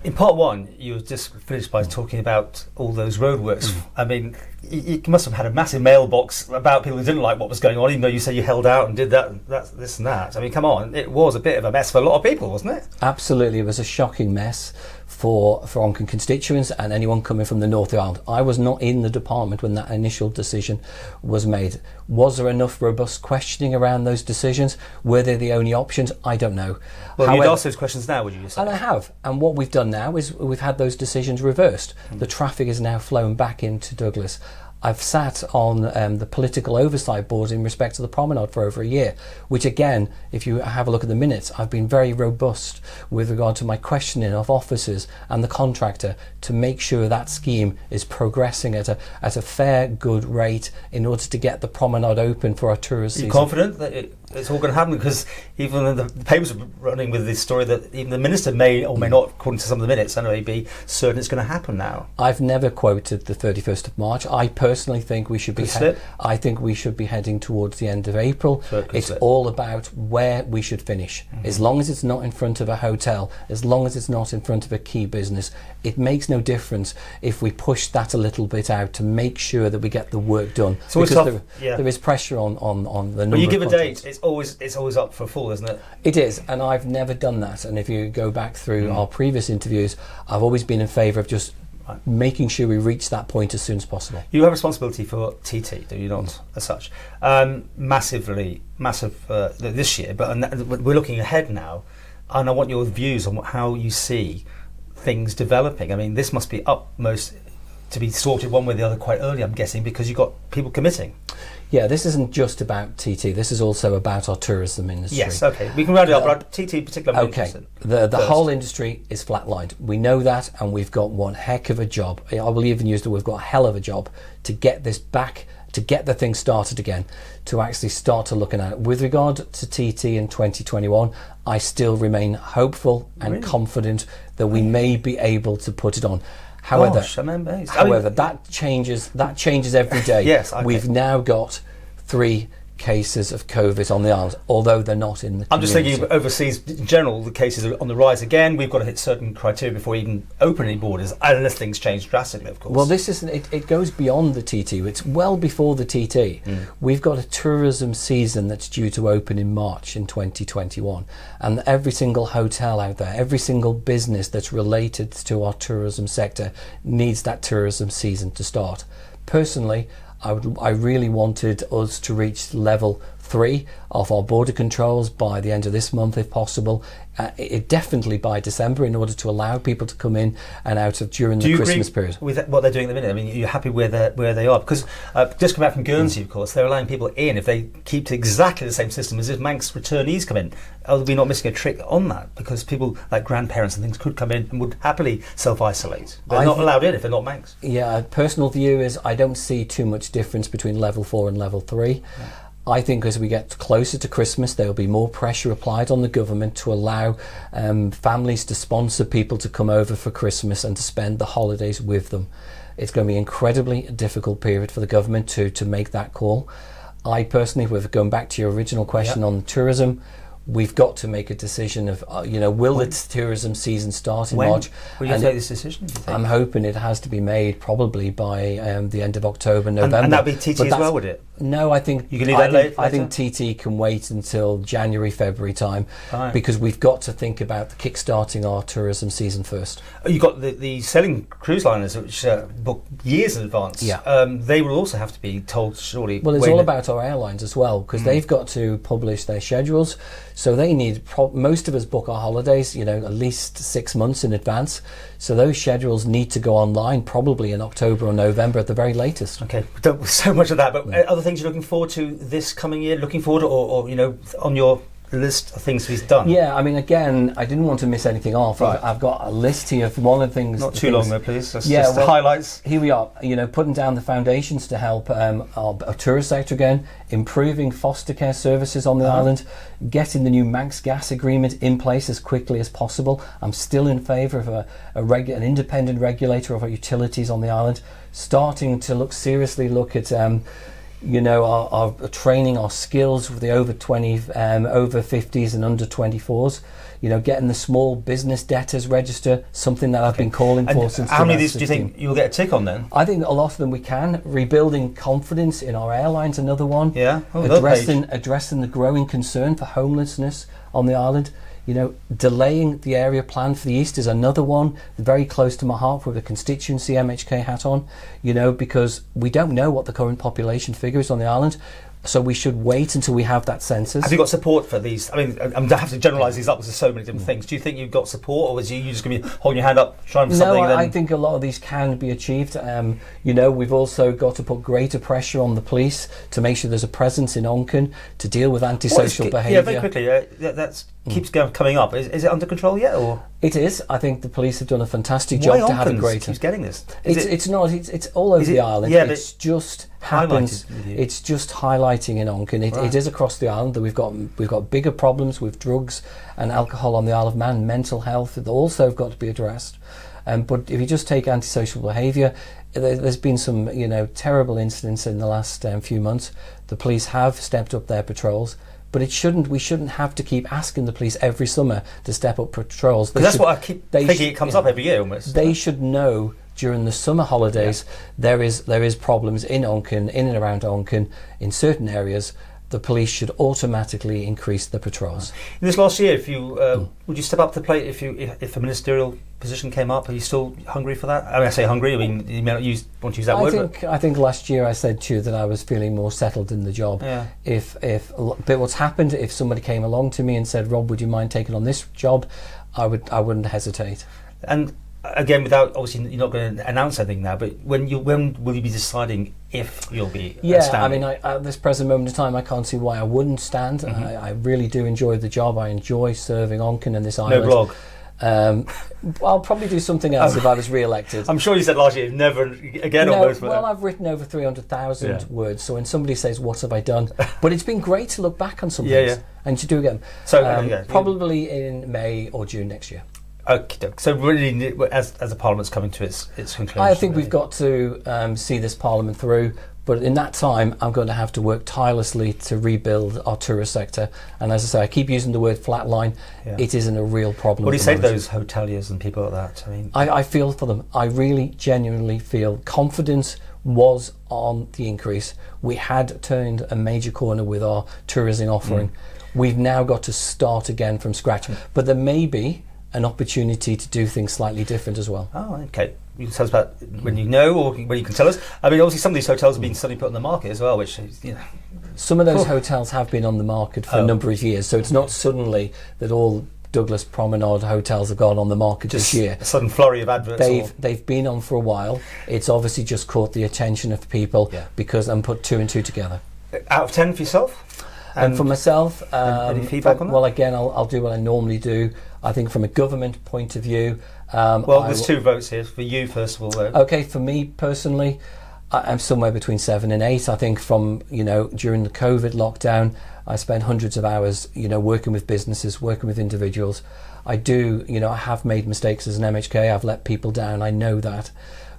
In part one, you just finished by talking about all those roadworks. I mean, you must have had a massive mailbox about people who didn't like what was going on, even though you said you held out and did this and that. I mean, come on, it was a bit of a mess for a lot of people, wasn't it? Absolutely, it was a shocking mess for Onken constituents and anyone coming from the North of the Island. I was not in the department when that initial decision was made. Was there enough robust questioning around those decisions? Were they the only options? I don't know. Well, However, you'd ask those questions now, would you say? And I have. And what we've done now is we've had those decisions reversed. The traffic is now flowing back into Douglas. I've sat on the political oversight board in respect to the promenade for over a year, which again, if you have a look at the minutes, I've been very robust with regard to my questioning of officers and the contractor to make sure that scheme is progressing at a fair, good rate in order to get the promenade open for our tourist season. Are you confident that it's all going to happen? Because even the papers are running with this story that even the minister may or may not, according to some of the minutes, anyway, be certain it's going to happen now. I've never quoted the 31st of March. I personally think we should be I think we should be heading towards the end of April. It's all about where we should finish. As long as it's not in front of a hotel, as long as it's not in front of a key business, it makes no difference if we push that a little bit out to make sure that we get the work done. So because there is pressure on the number. When you give of a date, it's always up for a full, isn't it? It is, and I've never done that. And if you go back through our previous interviews, I've always been in favour of just making sure we reach that point as soon as possible. You have responsibility for TT, do you not, as such? Massive this year, but we're looking ahead now, and I want your views on how you see things developing. I mean, this must be upmost to be sorted one way or the other quite early, I'm guessing, because you've got people committing. Yeah, this isn't just about TT. This is also about our tourism industry. Yes, okay. We can round it up, but TT in particular, I'm interested. The whole industry is flatlined. We know that, and we've got one heck of a job. I will even use we've got a hell of a job to get this back, to get the thing started again, to actually start to looking at it. With regard to TT in 2021, I still remain hopeful and confident that we may be able to put it on. However, that changes every day. Yes, okay. We've now got 3 cases of COVID on the island, although they're not in the community. I'm just thinking overseas in general, the cases are on the rise again. We've got to hit certain criteria before we even open any borders, unless things change drastically, of course. Well, this isn't. It goes beyond the TT. It's well before the TT. We've got a tourism season that's due to open in March in 2021, and every single hotel out there, every single business that's related to our tourism sector needs that tourism season to start. Personally, I really wanted us to reach level 3 of our border controls by the end of this month, if possible. Definitely by December, in order to allow people to come in and out of during the Christmas period. With what they're doing at the minute? I mean, you're happy where they are? Because just come back from Guernsey, of course, they're allowing people in if they keep to exactly the same system as if Manx returnees come in. Are we not missing a trick on that? Because people like grandparents and things could come in and would happily self-isolate. They're not allowed in if they're not Manx. Yeah, personal view is I don't see too much difference between level 4 and level 3. Yeah. I think as we get closer to Christmas, there will be more pressure applied on the government to allow families to sponsor people to come over for Christmas and to spend the holidays with them. It's going to be an incredibly difficult period for the government to make that call. I personally, with going back to your original question on tourism, we've got to make a decision of, will the tourism season start in March? Will you take this decision, do you think? I'm hoping it has to be made probably by the end of October, November. And that'd be TT as well, would it? No, I think you can leave that later. I think TT can wait until January, February time, because we've got to think about kick-starting our tourism season first. You've got the sailing cruise liners, which book years in advance. Yeah. They will also have to be told, surely. Well, it's all about our airlines as well, because they've got to publish their schedules. So they need, most of us book our holidays, at least 6 months in advance. So those schedules need to go online probably in October or November at the very latest. Okay, so much of that, but other things you're looking forward to this coming year, or on your list of things he's done? Yeah, I mean, again, I didn't want to miss anything off. Right. I've got a list here of one of the things. Not too long though, please. Just the highlights. Here we are, putting down the foundations to help our tourist sector again, improving foster care services on the island, getting the new Manx gas agreement in place as quickly as possible. I'm still in favour of an independent regulator of our utilities on the island, starting to seriously look at our training, our skills with the over 20, over 50s and under 24s. Getting the small business debtors register, something that I've been calling for since 2016. How many of these do you think you'll get a tick on then? I think a lot of them we can. Rebuilding confidence in our airlines, another one. Yeah. Addressing the growing concern for homelessness on the island. Delaying the area plan for the East is another one, very close to my heart with a constituency MHK hat on, because we don't know what the current population figure is on the island. So we should wait until we have that census. Have you got support for these? I mean, I have to generalise these up because there's so many different things. Do you think you've got support, or was you just going to be holding your hand up, trying for something? No, I think a lot of these can be achieved. We've also got to put greater pressure on the police to make sure there's a presence in Onken to deal with antisocial behaviour. Yeah, very quickly. That keeps coming up. Is it under control yet, or? It is. I think the police have done a fantastic job to have a greater. Keeps getting this. It's not. It's all over the island. Yeah, it's just happens. It's just highlighting in Onken. It is across the island that we've got bigger problems with drugs and alcohol on the Isle of Man. Mental health that also have got to be addressed. But if you just take antisocial behaviour, there's been some terrible incidents in the last few months. The police have stepped up their patrols. But we shouldn't have to keep asking the police every summer to step up patrols. Because that's what I keep thinking. It comes up every year almost. They should know during the summer holidays there is problems in Onken, in and around Onken, in certain areas. The police should automatically increase the patrols. In this last year, if you would you step up to the plate if a ministerial position came up? Are you still hungry for that? I mean, I say hungry. I mean, you may not want to use that word. I think last year I said to you that I was feeling more settled in the job. Yeah. But what's happened? If somebody came along to me and said, "Rob, would you mind taking on this job?" I wouldn't hesitate. And again, without obviously you're not going to announce anything now, but when will you be deciding if you'll be standing? I mean, at this present moment in time, I can't see why I wouldn't stand. Mm-hmm. I really do enjoy the job. I enjoy serving Onken and this island. No blog. I'll probably do something else if I was re-elected. I'm sure you said last year never again. No, almost. Well, I've written over 300,000 words. So when somebody says, "What have I done?" but it's been great to look back on some things and to do again. So probably in May or June next year. Okay, so really, as the Parliament's coming to its conclusion, I think we've got to see this Parliament through. But in that time, I'm going to have to work tirelessly to rebuild our tourist sector. And as I say, I keep using the word flatline. Yeah. It isn't a real problem. What do you say to those hoteliers and people like that? I mean, I feel for them. I really, genuinely feel confidence was on the increase. We had turned a major corner with our tourism offering. We've now got to start again from scratch. But there may be an opportunity to do things slightly different as well. Oh, okay. You can tell us about when you know, or when you can tell us. I mean, obviously some of these hotels have been suddenly put on the market as well, which is, Some of those hotels have been on the market for a number of years, so it's not suddenly that all Douglas Promenade hotels have gone on the market this year. A sudden flurry of adverts. They've been on for a while. It's obviously just caught the attention of people and put two and two together. Out of 10 for yourself? And for myself, any feedback on that? Well, again, I'll do what I normally do. I think from a government point of view... there's 2 votes here. For you, first of all, though. Okay, for me personally, I'm somewhere between 7 and 8. I think from, during the COVID lockdown, I spent hundreds of hours, working with businesses, working with individuals. I do, I have made mistakes as an MHK. I've let people down. I know that.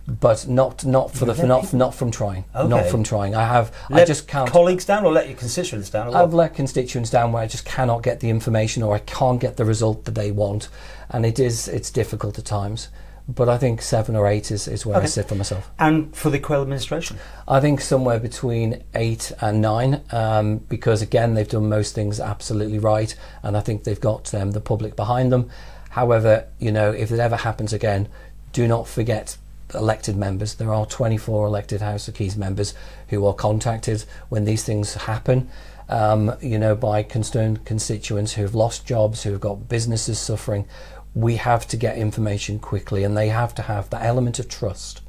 But not from trying. Okay. Not from trying. I just can't. Colleagues down, or let your constituents down? I've let constituents down where I just cannot get the information, or I can't get the result that they want, and it's difficult at times. But I think 7 or 8 is where I sit for myself. And for the Quayle administration, I think somewhere between 8 and 9, because again they've done most things absolutely right, and I think they've got the public behind them. However, if it ever happens again, do not forget elected members. There are 24 elected House of Keys members who are contacted when these things happen, by concerned constituents who have lost jobs, who have got businesses suffering. We have to get information quickly, and they have to have that element of trust.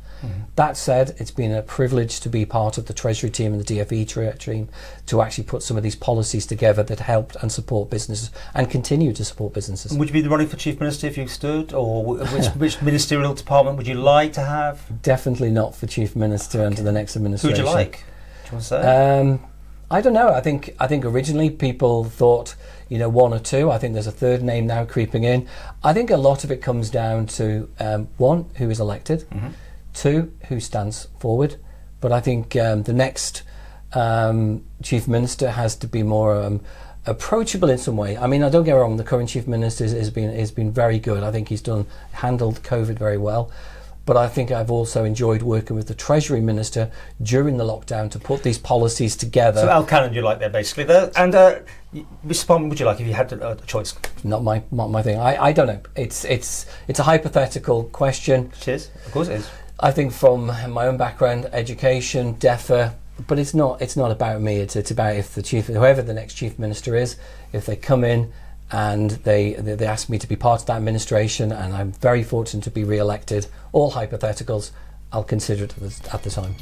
That said, it's been a privilege to be part of the Treasury team and the DFE team to actually put some of these policies together that helped and support businesses and continue to support businesses. Would you be running for Chief Minister if you stood, or which ministerial department would you like to have? Definitely not for Chief Minister under the next administration. Who would you like? Do you want to say? I don't know. I think originally people thought, 1 or 2. I think there's a third name now creeping in. I think a lot of it comes down to 1, who is elected. 2, who stands forward. But I think the next Chief Minister has to be more approachable in some way. I mean, I don't get me wrong, the current Chief Minister has been very good. I think he's handled COVID very well. But I think I've also enjoyed working with the Treasury Minister during the lockdown to put these policies together. So Al Cannon, you like there basically there, and Mr. Palmer, would you like if you had a choice? Not my thing. I don't know. It's a hypothetical question. It is, of course it is. I think from my own background, education, DEFRA, but it's not about me. It's about if whoever the next Chief Minister is, if they come in and they ask me to be part of that administration, and I'm very fortunate to be re-elected, all hypotheticals, I'll consider it at the time.